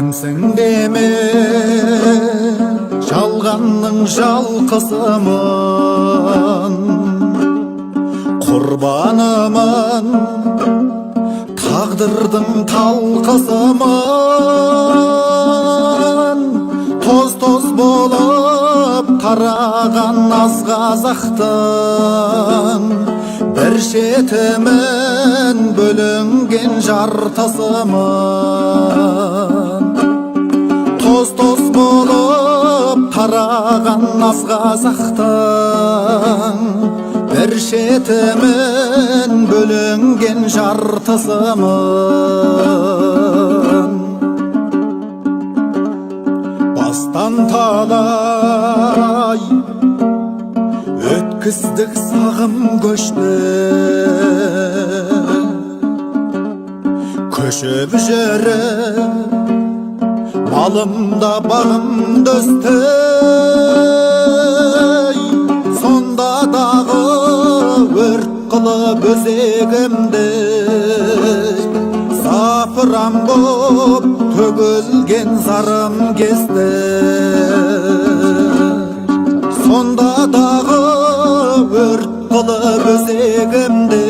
Кімсің деме жалғанның жалқысымын, құрбанымын тағдырдың талқысымын. Тоз болып тараған аз қазақтың бір шетімін бөлінген жартысымын. Тоз болып тараған аз қазақтың бір шетімін бөлінген жартысымын. Бастан талай өткіздік сағым көшті, көшіп жүріп малымда бағымды өсті. Сонда дағы өрт қылып өзегімді запыран боп төгілген зарым кесті. Сонда дағы өрт қылып өзегімді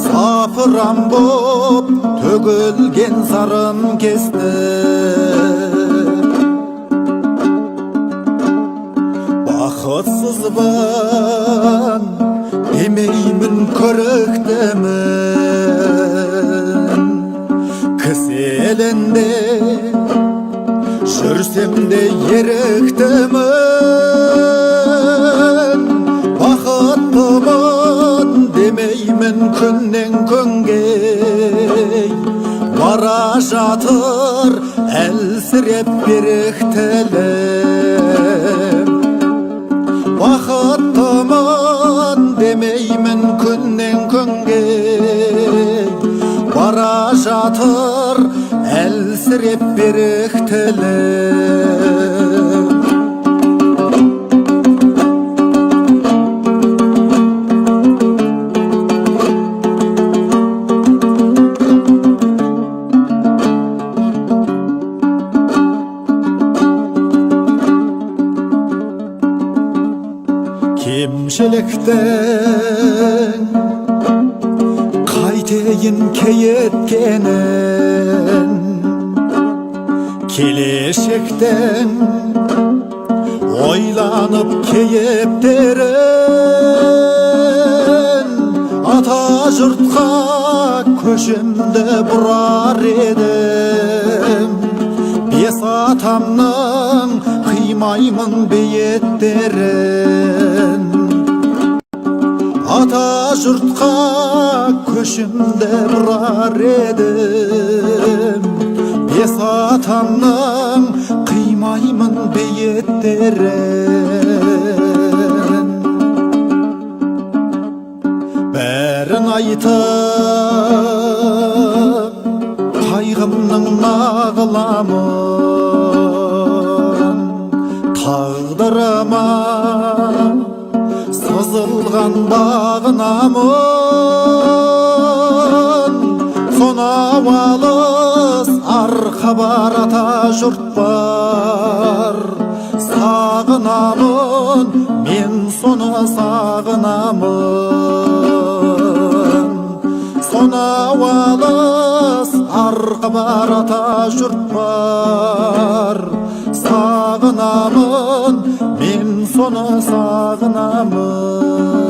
запыран боп төгілген зарым кесті. Бақытсызбын демеймін, көріктімін, кісі елінде жүрсем де еріктімін. Бақыттымын демеймін, күннен күнге бара жатыр әлсіреп берік тілім. Бақыттымын демеймін, күннен күнге бара жатыр әлсіреп берік тілім. Кемшіліктің қайтейін кейіткенін, келешектің ойланып кейіптерін. Ата жұртқа көшімді бұрар едім, бес атамның қимаймын бейіттерін. Ата жұртқа көшімді бұрар едім, бес атамның қимаймын бейіттерін. Бәрін айтып қайғымның нағыламын, тағдырыма сызылған бағынамын. Сонау алыс арқа бар, ата жұрт бар, сағынамын, мен соны сағынамын. Сонау алыс арқа бар, ата жұрт бар, сағынамын, мен соны сағынамын.